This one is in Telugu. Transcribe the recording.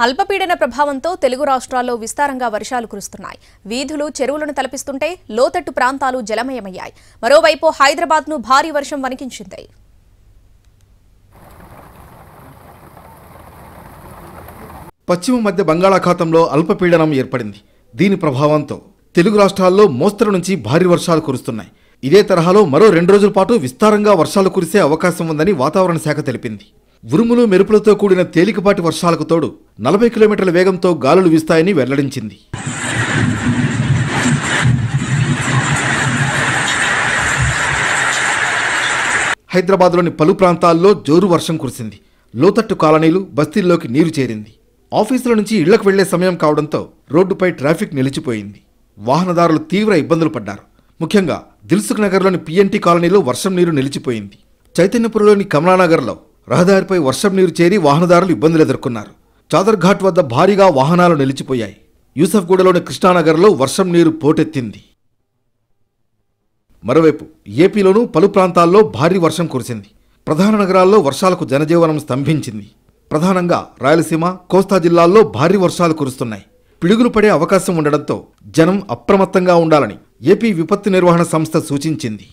అల్పపీడన ప్రభావంతో తెలుగు రాష్ట్రాల్లో విస్తారంగా వర్షాలు కురుస్తున్నాయి. వీధులు చెరువులను తలపిస్తుంటే లోతట్టు ప్రాంతాలు జలమయమయ్యాయి. మరోవైపు హైదరాబాద్ను భారీ వర్షం వణికించింది. పశ్చిమ మధ్య బంగాళాఖాతంలో అల్పపీడనం ఏర్పడింది. దీని ప్రభావంతో తెలుగు రాష్ట్రాల్లో మోస్తరు నుంచి భారీ వర్షాలు కురుస్తున్నాయి. ఇదే తరహాలో మరో 2 రోజుల పాటు విస్తారంగా వర్షాలు కురిసే అవకాశం ఉందని వాతావరణ శాఖ తెలిపింది. ఉరుములు మెరుపులతో కూడిన తేలికపాటి వర్షాలకు తోడు 40 కిలోమీటర్ల వేగంతో గాలులు వీస్తాయని వెల్లడించింది. హైదరాబాద్లోని పలు ప్రాంతాల్లో జోరు వర్షం కురిసింది. లోతట్టు కాలనీలు, బస్తీల్లోకి నీరు చేరింది. ఆఫీసుల నుంచి ఇళ్లకు వెళ్లే సమయం కావడంతో రోడ్డుపై ట్రాఫిక్ నిలిచిపోయింది. వాహనదారులు తీవ్ర ఇబ్బందులు పడ్డారు. ముఖ్యంగా దిల్సుఖ్ నగర్లోని పిఎన్టీ కాలనీలో వర్షం నీరు నిలిచిపోయింది. చైతన్యపురంలోని కమలానగర్లో రహదారిపై వర్షం నీరు చేరి వాహనదారులు ఇబ్బందులు ఎదుర్కొన్నారు. చాదర్ఘాట్ వద్ద భారీగా వాహనాలు నిలిచిపోయాయి. యూసఫ్గూడలోని కృష్ణానగర్లో వర్షం నీరు పోటెత్తింది. మరోవైపు ఏపీలోనూ పలు ప్రాంతాల్లో భారీ వర్షం కురిసింది. ప్రధాన నగరాల్లో వర్షాలకు జనజీవనం స్తంభించింది. ప్రధానంగా రాయలసీమ, కోస్తా జిల్లాల్లో భారీ వర్షాలు కురుస్తున్నాయి. పిడుగులు పడే అవకాశం ఉండడంతో జనం అప్రమత్తంగా ఉండాలని ఏపీ విపత్తు నిర్వహణ సంస్థ సూచించింది.